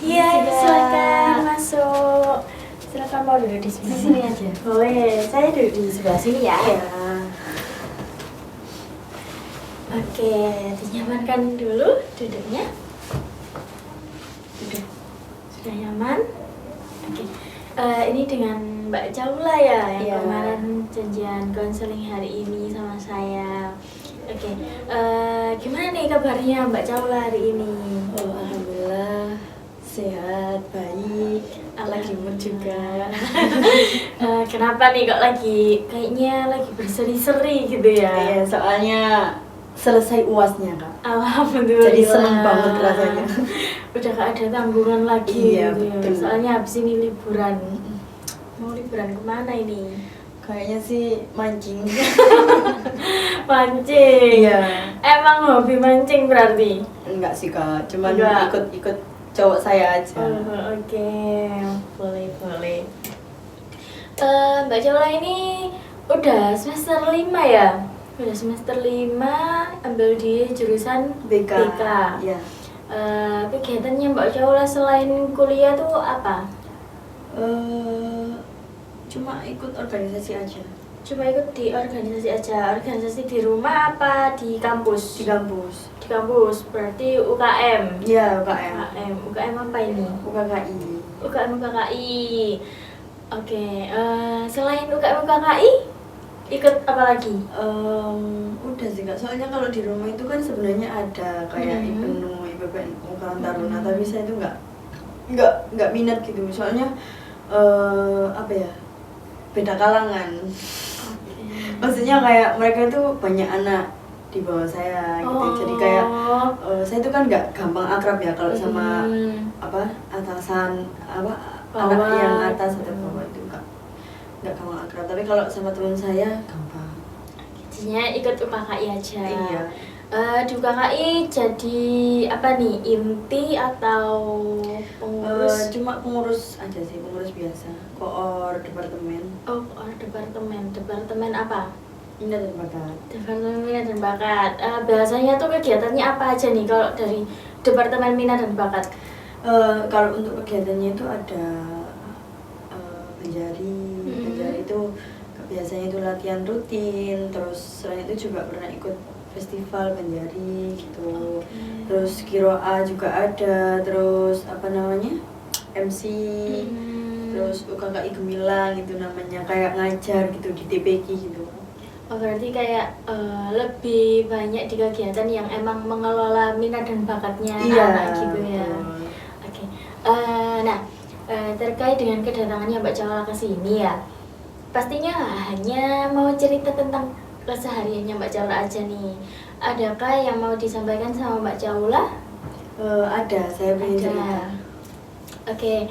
Iya, silakan masuk. Silakan mau duduk di sini. Di sini aja. Boleh, saya duduk di sebelah sini ya. Ya. Oke, dinyamankan dulu duduknya. Sudah nyaman? Oke. Ini dengan Mbak Caula ya, yang Iya. kemarin janjian konseling hari ini sama saya. Oke. Gimana nih kabarnya Mbak Caula hari ini? Oh, alhamdulillah sehat, baik. Lagi mood juga. Kenapa nih kok kayaknya lagi berseri-seri gitu ya? Iya, soalnya selesai UASnya, Kak. Alhamdulillah. Jadi seneng banget rasanya. Udah gak ada tanggungan lagi Iya, gitu ya. betul. Soalnya habis ini liburan. Mau liburan kemana ini? Kayaknya sih mancing. Mancing. Iya. Emang hobi mancing berarti? Enggak sih, Kak. Cuman Enggak. ikut cowok saya aja. Oke, boleh. Mbak Caula ini udah semester 5 ya? Udah semester 5, ambil di jurusan BK. BK. Iya. Kegiatannya Mbak Caula selain kuliah tuh apa? Cuma ikut organisasi aja Cuma ikut di organisasi aja. Organisasi di rumah apa di kampus? di kampus. Di kampus, berarti UKM. Iya, UKM. UKM apa ini? UKKI. UKM UKKI. Oke, selain UKM UKKI, ikut apa lagi? Udah sih, Kak. Soalnya kalau di rumah itu kan sebenarnya ada kayak IPENU, IPPN, Karang Taruna, tapi saya itu nggak minat gitu. Soalnya apa ya? Beda kalangan. Maksudnya kayak mereka itu banyak anak di bawah saya gitu. Jadi kayak saya itu kan nggak gampang akrab ya kalau sama apa atasan anak Bawah. yang atas atau bawah itu nggak gampang akrab. Tapi kalau sama teman saya gampang. Jadinya ikut UKKI aja. Iya. Di UKKI jadi apa nih? Inti atau pengurus? Cuma pengurus aja sih, pengurus biasa. Koor departemen. Departemen apa? Minat dan bakat. Departemen Minat dan Bakat. Biasanya tuh kegiatannya apa aja nih kalau dari Departemen Minat dan Bakat? Kalau untuk kegiatannya itu ada penjari. Penjari itu biasanya itu latihan rutin. Terus selain itu juga pernah ikut festival penjari gitu. Terus Kiroa juga ada. Terus apa namanya? MC. Terus UKKI Gemilang gitu namanya, kayak ngajar gitu di TPQ gitu. Oh, berarti kayak lebih banyak di kegiatan yang emang mengelola minat dan bakatnya anak gitu ya. Betul. Oke. Terkait dengan kedatangannya Mbak Caula ke sini ya, pastinya hanya mau cerita tentang kesehariannya Mbak Caula aja nih. Adakah yang mau disampaikan sama Mbak Caula? Ada, saya pengen cerita. Oke.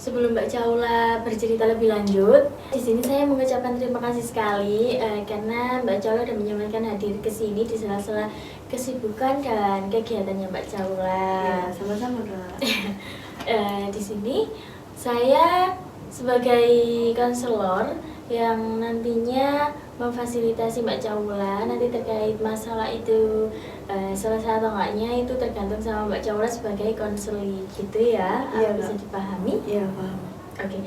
Sebelum Mbak Caula bercerita lebih lanjut, di sini saya mengucapkan terima kasih sekali karena Mbak Caula sudah menyempatkan hadir ke sini di sela-sela kesibukan dan kegiatannya Mbak Caula. Ya, sama-sama, Kak. Di sini saya sebagai konselor yang nantinya memfasilitasi Mbak Caula nanti terkait masalah itu selesai atau enggaknya itu tergantung sama Mbak Caula sebagai konseling gitu ya. Iya, Bisa Kak. dipahami? Iya, paham. Oke.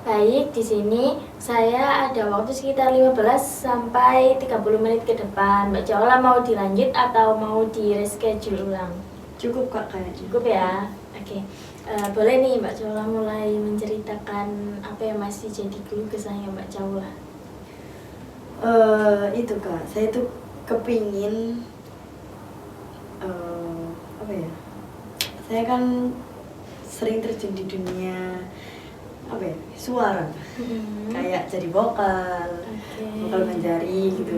Baik, di sini saya ada waktu sekitar 15 sampai 30 menit ke depan. Mbak Caula mau dilanjut atau mau di reschedule ulang? Cukup, Kak, kayaknya. Cukup ya. Oke. Boleh nih Mbak Caula mulai menceritakan apa yang masih jadi keluh kesahnya Mbak Caula. Itu, Kak, saya tuh kepingin apa ya? Saya kan sering terjun di dunia apa ya? Suara. Kayak jadi vokal, vokal penjari gitu.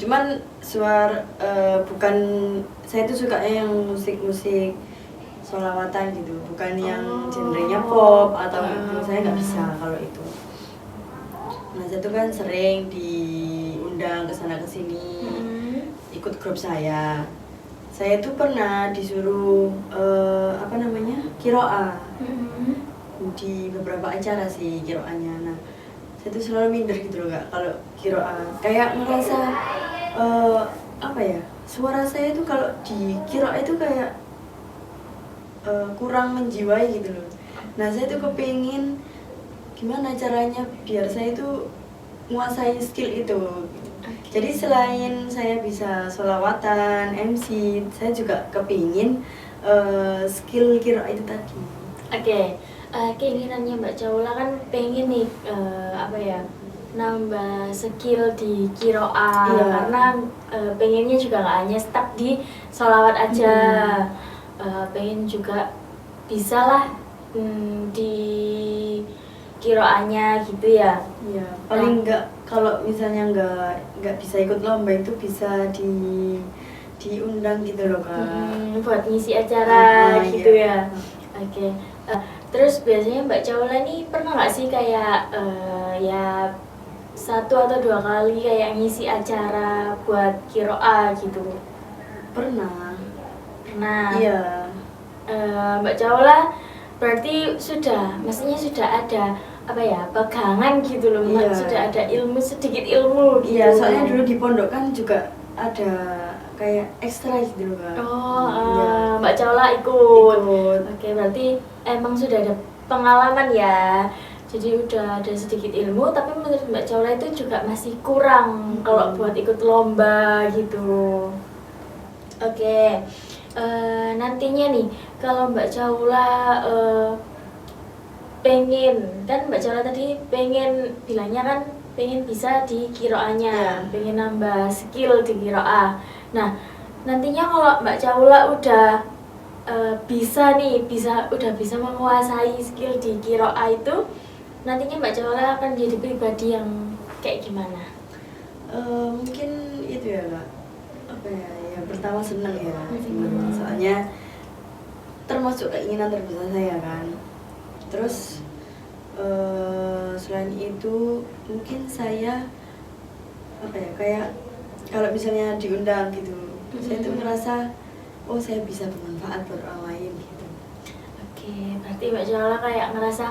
Cuman suara bukan, saya tuh sukanya yang musik-musik sholawatan gitu, bukan yang genrenya pop atau itu, saya nggak bisa kalau itu. Nah, saya tuh kan sering diundang ke sana ke sini, ikut grup saya. Saya tuh pernah disuruh apa namanya? Kiroa. Di beberapa acara sih kiroanya. Nah, saya tuh selalu minder gitu loh Kak kalau kiroah. Kayak ngerasa apa ya, suara saya tuh kalau di kiroah itu kayak kurang menjiwai gitu loh. Nah saya tuh kepingin gimana caranya biar saya tuh menguasai skill itu. Jadi selain saya bisa sholawatan, MC, saya juga kepingin skill kiroah itu tadi. Oke, keinginannya Mbak Caula kan pengen nih apa ya, nambah skill di kiroah. Iya. Karena pengennya juga nggak hanya stuck di sholawat aja, pengen juga bisa lah di kiroahnya gitu ya. Iya, paling enggak kalau misalnya enggak bisa ikut lomba itu bisa diundang gitu loh Kak. Buat ngisi acara gitu iya. ya. Oke. Terus biasanya Mbak Caula nih pernah nggak sih kayak ya 1 atau 2 kali kayak ngisi acara buat kiroah gitu? Pernah. Nah, Iya. Mbak Caula berarti maksudnya sudah ada apa ya, pegangan gitu loh, Iya. sudah ada sedikit ilmu gitu. Iya, soalnya dulu di pondok kan juga ada kayak ekstra gitu loh Kak. Oh, Iya. Mbak Caula ikut. Ikut. Oke, berarti emang sudah ada pengalaman ya. Jadi udah ada sedikit ilmu, tapi menurut Mbak Caula itu juga masih kurang kalau buat ikut lomba gitu. Oke, nantinya nih kalau Mbak Caula kan Mbak Caula tadi bilangnya kan pengen bisa di kiroahnya, pengen nambah skill di kiroah. Nah, nantinya kalau Mbak Caula udah udah bisa menguasai skill di kiroah itu, nantinya Mbak Caula akan jadi pribadi yang kayak gimana? Mungkin itu ya Kak, apa ya, yang pertama seneng ya, seneng. Soalnya termasuk keinginan terbesar saya kan. Terus selain itu mungkin saya apa ya, kayak kalau misalnya diundang gitu, saya tuh ngerasa oh saya bisa bermanfaat buat orang lain gitu. Oke, berarti Mbak Caula kayak ngerasa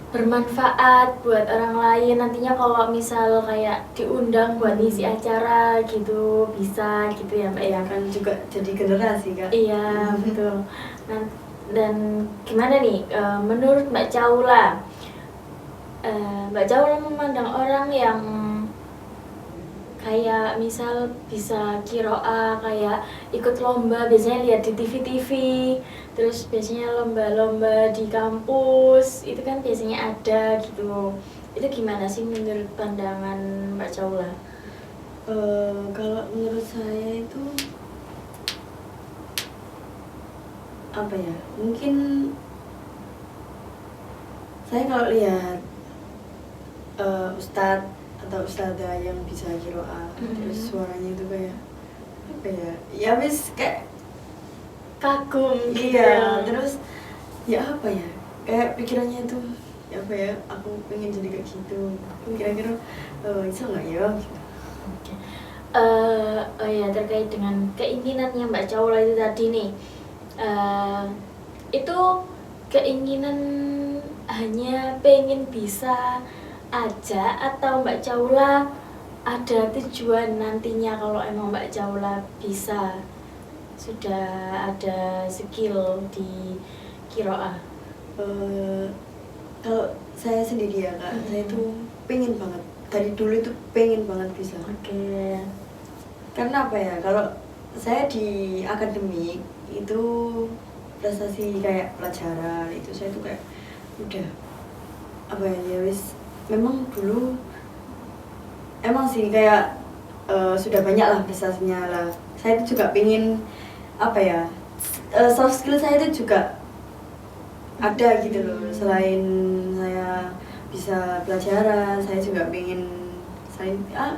bermanfaat buat orang lain. Nantinya kalau misal kayak diundang buat ngisi acara gitu, bisa gitu ya Mbak ya? Kan juga jadi generasi Kak. Iya, betul. Dan gimana nih menurut Mbak Caula? Mbak Caula memandang orang yang kayak misal bisa kiroah, kayak ikut lomba, biasanya lihat di TV-TV, terus biasanya lomba-lomba di kampus, itu kan biasanya ada gitu. Itu gimana sih menurut pandangan Mbak Caula? Kalau menurut saya itu apa ya, mungkin saya kalau lihat ustadz atau ustadzah yang bisa kiroah, terus suaranya itu kayak apa ya, ya wis kayak Kagum gitu. iya, terus ya apa ya, kayak pikirannya itu ya apa ya, aku pengen jadi kayak gitu, kira-kira bisa nggak ya gitu. Oh ya, terkait dengan keinginannya Mbak Caula itu tadi nih, itu keinginan hanya pengen bisa aja atau Mbak Caula ada tujuan nantinya kalau emang Mbak Caula bisa sudah ada skill di kiroah? Kalau saya sendiri ya Kak, saya tuh pengen banget, dari dulu itu pengen banget bisa. Oke. Karena apa ya, kalau saya di akademik itu prestasi kayak pelajaran itu saya tuh kayak udah apa ya, wis memang dulu emang sih kayak sudah banyak lah prestasinya lah. Saya tuh juga pengen apa ya, soft skill saya itu juga ada gitu loh. Selain saya bisa pelajaran, saya juga pengen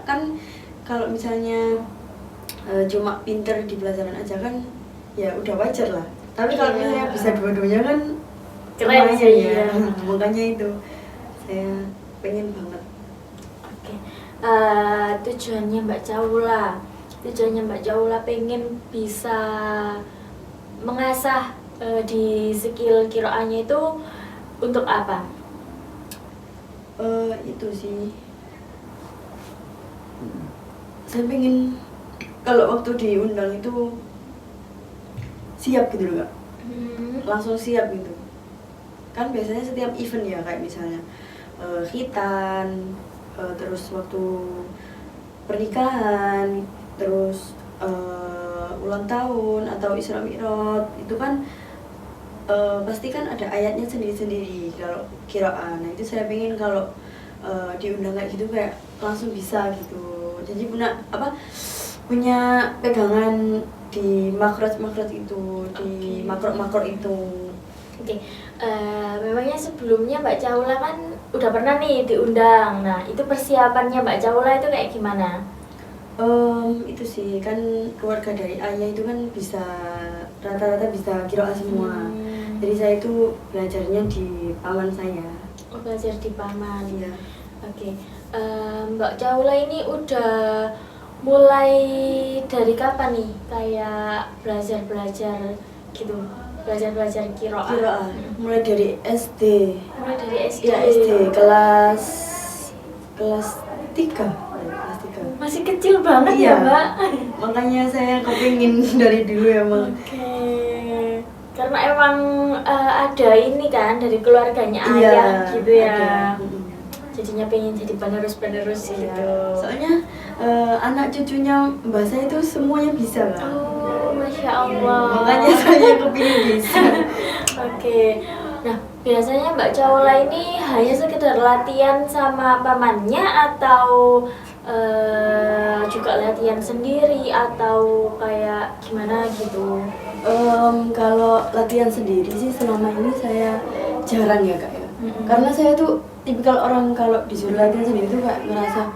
kan kalau misalnya cuma pinter di pelajaran aja kan ya udah wajar lah. Tapi kalau misalnya bisa dua-duanya kan Keren sih ya. Makanya itu saya pengen banget. Oke. Tujuannya Mbak Caula pengen bisa mengasah di skill kiroahnya itu untuk apa? Itu sih, saya pengen kalau waktu diundang itu siap gitu loh Kak. Langsung siap gitu. Kan biasanya setiap event ya kayak misalnya khitan, terus waktu pernikahan, terus ulang tahun atau Isra Mi'raj itu kan pasti kan ada ayatnya sendiri-sendiri kalau qiraah. Nah itu saya pengen kalau diundang kayak gitu kayak langsung bisa gitu. Jadi punya pegangan di makhraj itu, di makro itu. Oke, memangnya sebelumnya Mbak Caula kan udah pernah nih diundang. Nah, itu persiapannya Mbak Caula itu kayak gimana? Itu sih kan keluarga dari ayah itu kan bisa rata-rata bisa qiraah semua. Jadi saya itu belajarnya di paman saya. Oh, belajar di paman. Iya. Oke, Mbak Caula ini udah mulai dari kapan nih kayak belajar gitu, belajar qiraah? Mulai dari SD. Mulai dari SD. Iya SD kelas 3. Masih kecil banget Iya. ya Mbak. Makanya saya kepingin dari dulu emang. Oke. Karena emang ada ini kan dari keluarganya Iya, ayah gitu ya. ada. Jadinya pengen jadi penerus Iya. gitu. Soalnya anak cucunya mbak saya itu semuanya bisa kan. Oh, Masya Allah. Makanya saya kepingin bisa. Oke. Nah, biasanya Mbak Caula ini hanya sekedar latihan sama pamannya atau juga latihan sendiri atau kayak gimana gitu? Kalau latihan sendiri sih selama ini saya jarang ya Kak ya. Karena saya tuh tipikal orang kalau disuruh latihan sendiri tuh kayak ngerasa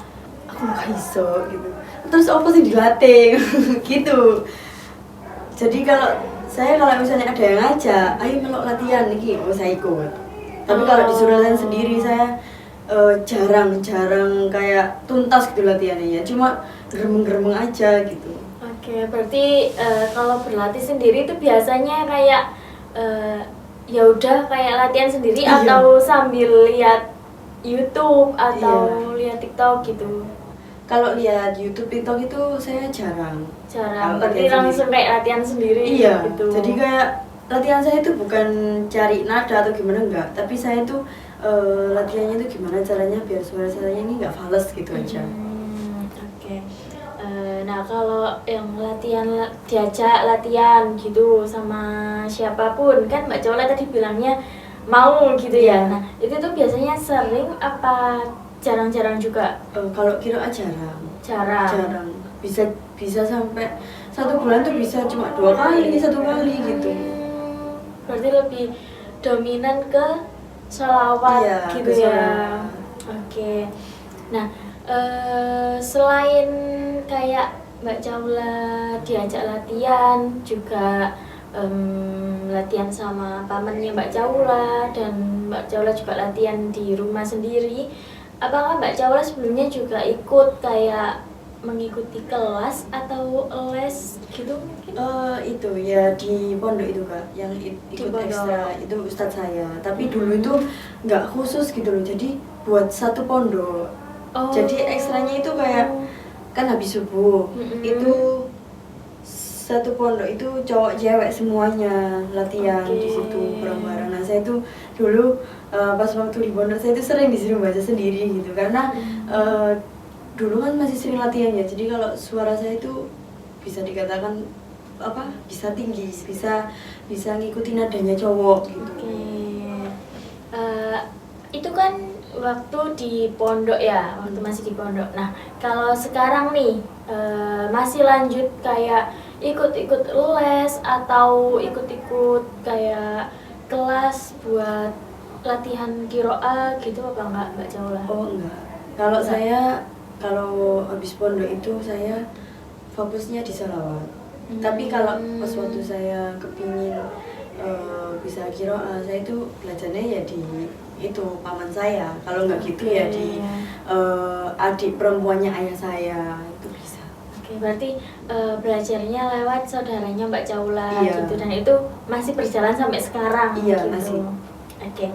aku nggak iso gitu. Terus apa sih dilatih gitu. Jadi kalau misalnya ada yang ngajak, ayo melok latihan nih, saya ikut. Tapi kalau disuruh latihan sendiri saya jarang kayak tuntas gitu latihannya ya. Cuma geremeng aja gitu. Oke, berarti kalau berlatih sendiri itu biasanya kayak ya udah kayak latihan sendiri Iya. atau sambil lihat YouTube atau Iya. lihat TikTok gitu. Kalau lihat YouTube, TikTok itu saya jarang. Jarang, Kalau berarti latihan langsung kayak latihan sendiri Iya, gitu. jadi kayak latihan saya itu bukan cari nada atau gimana enggak, tapi saya itu latihannya itu gimana caranya biar suara saya ini enggak fales gitu aja. Oke. Nah kalau yang diajak latihan gitu sama siapapun kan Mbak Caula tadi bilangnya mau gitu ya. Iya. Nah itu tuh biasanya sering apa jarang-jarang juga? Kalau kira jarang. Jarang. Bisa sampai 1 bulan tuh bisa cuma 2 kali, 1 kali gitu. Berarti lebih dominan ke sholawat Iya, gitu ke ya. sholawat. Oke. Nah, selain kayak Mbak Caula diajak latihan, juga latihan sama pamannya Mbak Caula dan Mbak Caula juga latihan di rumah sendiri. Apakah Mbak Caula sebelumnya juga ikut kayak mengikuti kelas atau les gitu mungkin? Itu ya di pondok itu Kak, yang ikut pondok. ekstra itu ustadz saya. Tapi dulu itu nggak khusus gitu loh, jadi buat satu pondok. Oh. Jadi ekstranya itu kayak kan habis subuh itu satu pondok itu cowok cewek semuanya latihan di situ bareng-bareng. Nah saya itu dulu pas waktu di pondok saya itu sering disuruh baca sendiri gitu karena dulu kan masih sering latihan ya, jadi kalau suara saya itu bisa dikatakan bisa tinggi, bisa ngikutin nadanya cowok gitu. Itu kan waktu di pondok ya, waktu masih di pondok. Nah kalau sekarang nih masih lanjut kayak ikut-ikut les atau ikut-ikut kayak kelas buat latihan qiraah gitu apa enggak Mbak Caula? Oh enggak. Kalau habis pondok itu saya fokusnya di sholawat. Tapi kalau pas waktu saya kepingin bisa qiraah, saya itu belajarnya ya di itu paman saya. Kalau nggak gitu ya di adik perempuannya ayah saya itu bisa. Oke, berarti belajarnya lewat saudaranya Mbak Caula Iya. gitu dan itu masih berjalan sampai sekarang Iya, gitu. masih. Oke.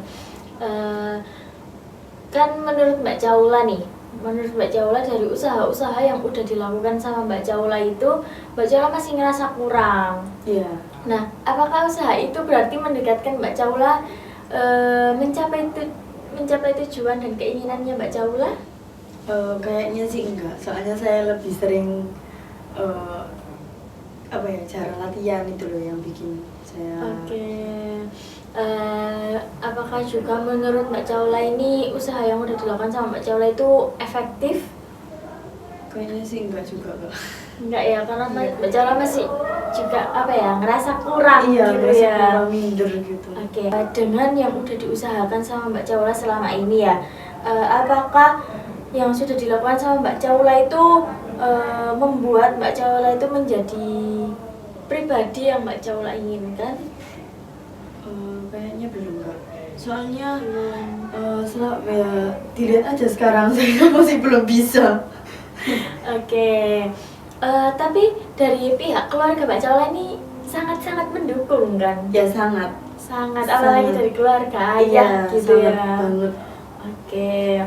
kan menurut Mbak Caula nih, menurut Mbak Caula dari usaha-usaha yang udah dilakukan sama Mbak Caula itu, Mbak Caula masih ngerasa kurang. Iya. Nah, apakah usaha itu berarti mendekatkan Mbak Caula mencapai tujuan dan keinginannya Mbak Caula? Kayaknya sih enggak, soalnya saya lebih sering cara latihan itu loh yang bikin saya. Oke. Apakah juga menurut Mbak Caula ini usaha yang udah dilakukan sama Mbak Caula itu efektif? Kayaknya sih enggak juga kak. Enggak ya, karena Mbak Caula masih juga ngerasa kurang Iya, gitu ngerasa ya. kurang, minder gitu. Oke. Dengan yang udah diusahakan sama Mbak Caula selama ini ya, apakah yang sudah dilakukan sama Mbak Caula itu membuat Mbak Caula itu menjadi pribadi yang Mbak Caula inginkan? Kayaknya belum kak. Soalnya dilihat aja sekarang saya masih belum bisa. Oke. Tapi dari pihak keluarga Mbak Caula ini sangat-sangat mendukung kan? Ya sangat. Apalagi dari keluarga ayah gitu sangat ya. banget. Oke.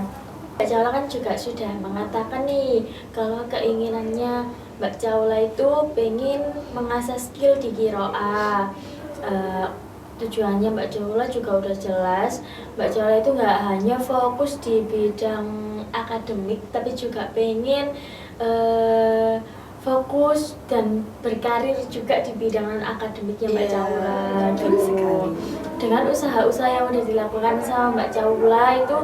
Mbak Caula kan juga sudah mengatakan nih kalau keinginannya Mbak Caula itu pengen mengasah skill di qiraah. Tujuannya Mbak Caula juga udah jelas. Mbak Caula itu nggak hanya fokus di bidang akademik, tapi juga pengen fokus dan berkarir juga di bidang non akademiknya Mbak Caula. Betul sekali. Dengan usaha-usaha yang udah dilakukan sama Mbak Caula itu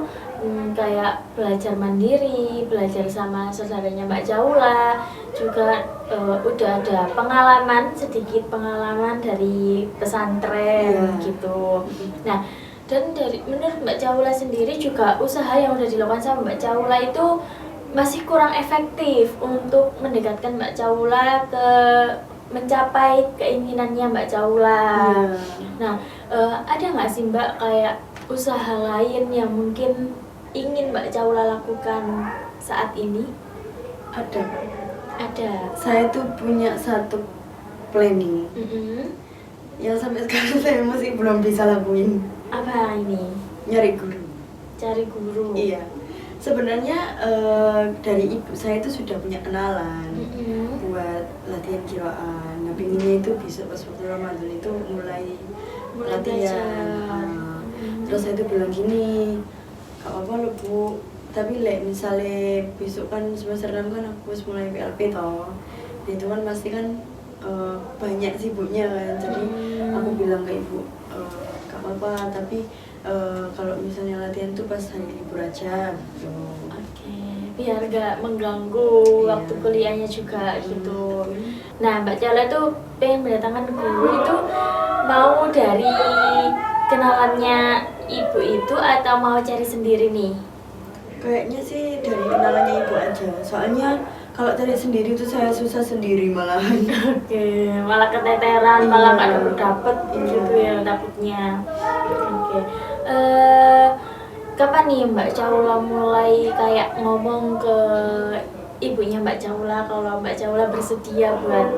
kayak belajar mandiri, belajar sama saudaranya Mbak Caula, juga udah ada sedikit pengalaman dari pesantren gitu. Nah, dan menurut Mbak Caula sendiri juga usaha yang udah dilakukan sama Mbak Caula itu masih kurang efektif untuk mendekatkan Mbak Caula ke mencapai keinginannya Mbak Caula. Nah, ada nggak sih Mbak kayak usaha lain yang mungkin ingin Mbak Caula lakukan saat ini? Ada. Saya tuh punya satu planning yang sampai sekarang saya masih belum bisa lakuin. Apa ini? Nyari guru. Cari guru. Iya. Sebenarnya dari ibu saya itu sudah punya kenalan buat latihan qiraah. Nah, pinginnya itu bisa pas waktu Ramadan itu mulai latihan. Terus saya itu bilang gini, gak apa-apa loh Bu, tapi misalnya besok kan semester 6 kan aku harus mulai PLP toh. Nah, itu kan pasti kan banyak sibuknya kan. Jadi aku bilang ke ibu, gak apa-apa, tapi kalau misalnya latihan tuh pas hari libur aja gitu. Oke, biar gak mengganggu waktu kuliahnya juga gitu. Nah, Mbak Caula tuh pengen mendatangkan guru itu mau dari kenalannya ibu itu atau mau cari sendiri nih? Kayaknya sih dari kenalannya ibu aja. Soalnya kalau cari sendiri tuh saya susah sendiri malahan. Oke, malah keteteran, malah nggak dapet gitu ya takutnya. Oke. Kapan nih Mbak Caula mulai kayak ngomong ke ibunya Mbak Caula kalau Mbak Caula bersedia buat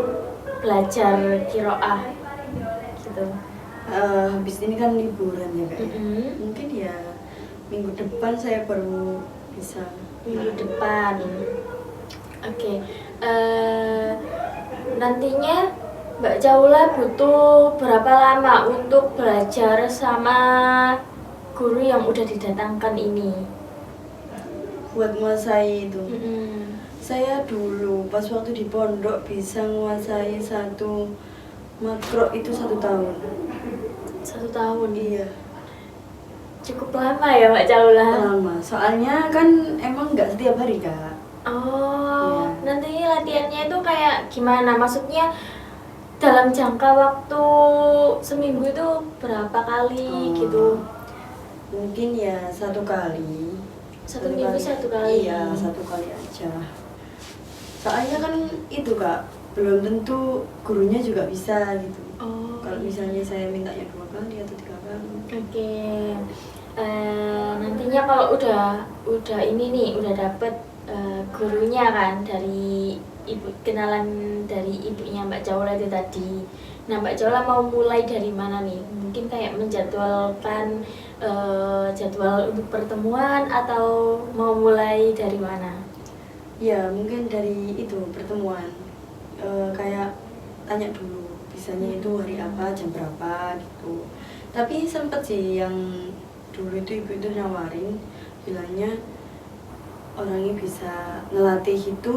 belajar qiraah gitu? Habis ini kan liburan ya kak. Mungkin ya minggu depan saya baru bisa. Minggu depan. Oke. Nantinya Mbak Caula butuh berapa lama untuk belajar sama guru yang udah didatangkan ini? Buat menguasai itu. Saya dulu pas waktu di pondok bisa menguasai satu makro itu 1 tahun. 1 tahun? Iya. Cukup lama ya Mbak Caula? Lama, soalnya kan emang nggak setiap hari kak. Oh, nanti latihannya itu kayak gimana? Maksudnya dalam jangka waktu seminggu itu berapa kali gitu? Mungkin ya 1 kali. 1 minggu 1 kali? Iya, 1 kali aja. Soalnya kan itu kak, belum tentu gurunya juga bisa gitu. Kalau misalnya saya mintanya 2 kali atau 3 kali. Oke. Nantinya kalau udah ini nih, udah dapet gurunya kan dari kenalan dari ibunya Mbak Caula itu tadi. Nah, Mbak Caula mau mulai dari mana nih? Mungkin kayak menjadwalkan jadwal untuk pertemuan atau mau mulai dari mana? Ya mungkin dari itu pertemuan, kayak tanya dulu bisanya itu hari apa, jam berapa gitu. Tapi sempet sih yang dulu itu ibu itu nawarin, bilangnya orangnya bisa ngelatih itu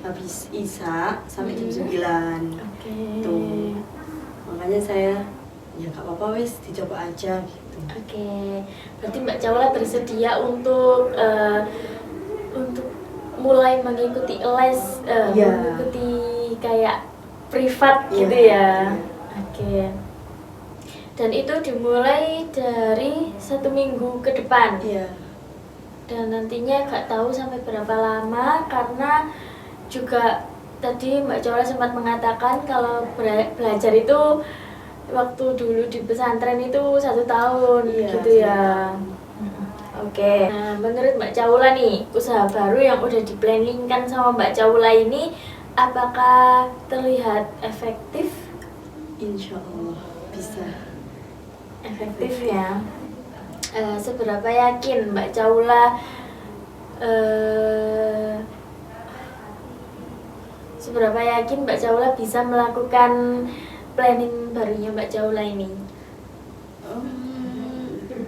habis Isya sampai jam 9 Oke. tuh. Makanya saya ya gak apa-apa wes dicoba aja gitu. Oke, berarti Mbak Caula bersedia untuk mulai mengikuti les, Iya. mengikuti kayak privat Iya, gitu ya. iya. Oke. Dan itu dimulai dari 1 minggu ke depan. Iya. Dan nantinya gak tahu sampai berapa lama, karena juga tadi Mbak Caula sempat mengatakan kalau belajar itu waktu dulu di pesantren itu 1 tahun. Iya, gitu ya. Oke. Nah, menurut Mbak Caula nih, usaha baru yang udah di-planningkan sama Mbak Caula ini apakah terlihat efektif? Insya Allah bisa. Efektif ya. Seberapa yakin Mbak Caula seberapa yakin Mbak Caula bisa melakukan planning barunya Mbak Caula ini?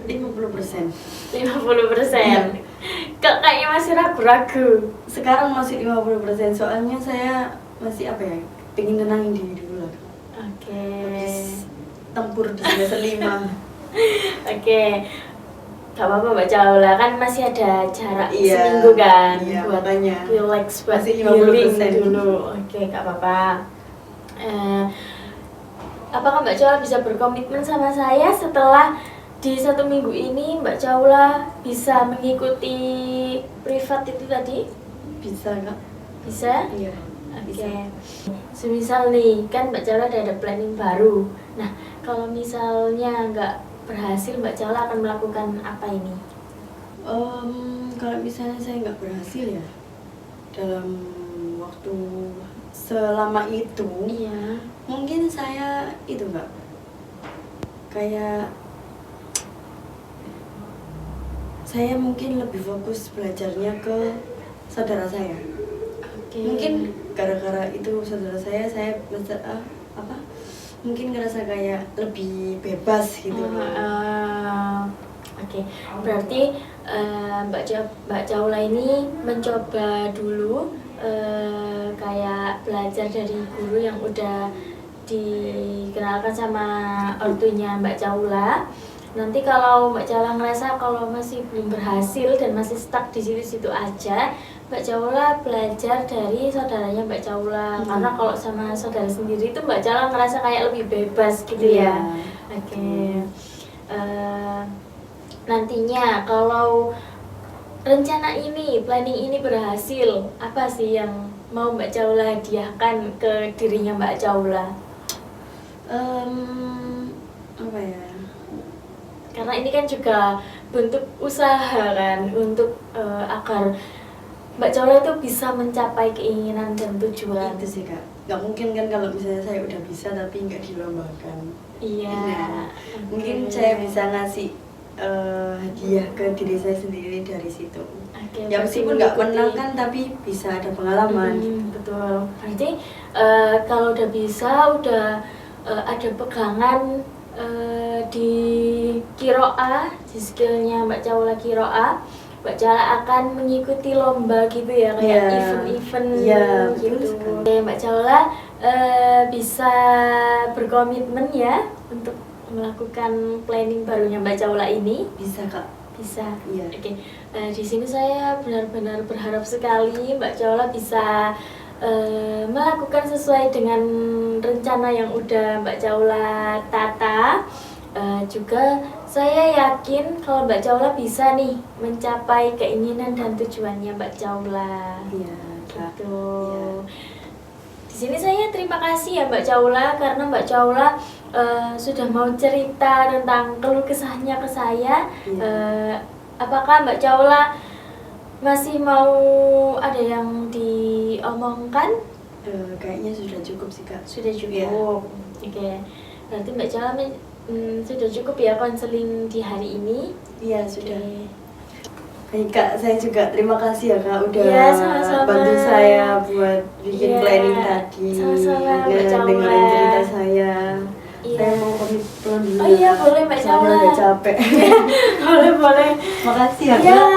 50%. 50%. Kok kayaknya masih ragu-ragu? Sekarang masih 50%, soalnya saya masih apa ya, pengen tenangin diri dulu lah. Oke. Habis tempur di semester 5. Oke. Gak apa-apa Mbak Caula, kan masih ada jarak Iya, seminggu kan iya, buat makanya. relax, buat Masih healing 50% dulu. Oke, gak apa-apa. Apakah Mbak Caula bisa berkomitmen sama saya setelah di 1 minggu ini Mbak Caula bisa mengikuti privat itu tadi? Bisa Kak? Bisa? Iya. Oke. Bisa. Semisal nih, kan Mbak Caula ada planning baru. Nah, kalau misalnya nggak berhasil, Mbak Caula akan melakukan apa ini? Kalau misalnya saya nggak berhasil ya dalam waktu selama itu, Iya. mungkin saya itu Mbak, kayak saya mungkin lebih fokus belajarnya ke saudara saya. Oke. Mungkin gara-gara itu saudara saya mungkin ngerasa kayak lebih bebas gitu. Oke. Berarti Mbak Caula ini mencoba dulu kayak belajar dari guru yang udah dikenalkan sama ortunya Mbak Caula. Nanti kalau Mbak Caula ngerasa kalau masih belum berhasil dan masih stuck di situ-situ aja, Mbak Caula belajar dari saudaranya Mbak Caula. Karena kalau sama saudara sendiri itu Mbak Caula ngerasa kayak lebih bebas gitu ya. Oke. Nantinya kalau rencana ini, planning ini berhasil, apa sih yang mau Mbak Caula hadiahkan ke dirinya Mbak Caula? Apa ya? Karena ini kan juga bentuk usaha kan, untuk agar Mbak Caula itu bisa mencapai keinginan dan tujuan. Itu sih Kak, nggak mungkin kan kalau misalnya saya udah bisa tapi nggak dilombakan. Iya. Nah, mungkin saya bisa ngasih hadiah ke diri saya sendiri dari situ. Oke, Ya berarti meskipun nggak mengikuti- menang kan, tapi bisa ada pengalaman. Betul. Berarti kalau udah bisa, udah ada pegangan di kiroa, di skillnya Mbak Caula kiroa, Mbak Caula akan mengikuti lomba gitu ya, kayak Iya. event-event Iya, betul gitu. sekali. Oke, Mbak Caula bisa berkomitmen ya untuk melakukan planning barunya Mbak Caula ini. Bisa Kak. Bisa. Iya. Oke. Di sini saya benar-benar berharap sekali Mbak Caula bisa melakukan sesuai dengan rencana yang udah Mbak Caula tata. Juga saya yakin kalau Mbak Caula bisa nih mencapai keinginan dan tujuannya Mbak Caula. Iya Kak. Gitu. Iya. Di sini saya terima kasih ya Mbak Caula, karena Mbak Caula sudah mau cerita tentang keluh kesahnya ke saya. Iya. Apakah Mbak Caula masih mau ada yang diomongkan? Kayaknya sudah cukup sih Kak. Sudah Iya. cukup. Oke. Berarti Mbak Caula sudah cukup ya konseling di hari ini. Iya, sudah. Oke. Baik Kak, saya juga terima kasih ya Kak udah Iya, sama-sama. bantu saya buat bikin Iya, planning tadi sama-sama, Mbak dan Caula. dengerin cerita saya. Iya. Saya mau pamit pulang dulu. Oh iya, ya, Kak. boleh, Mbak Soalnya Caula. udah capek. Boleh. Makasih ya Iya. Kak.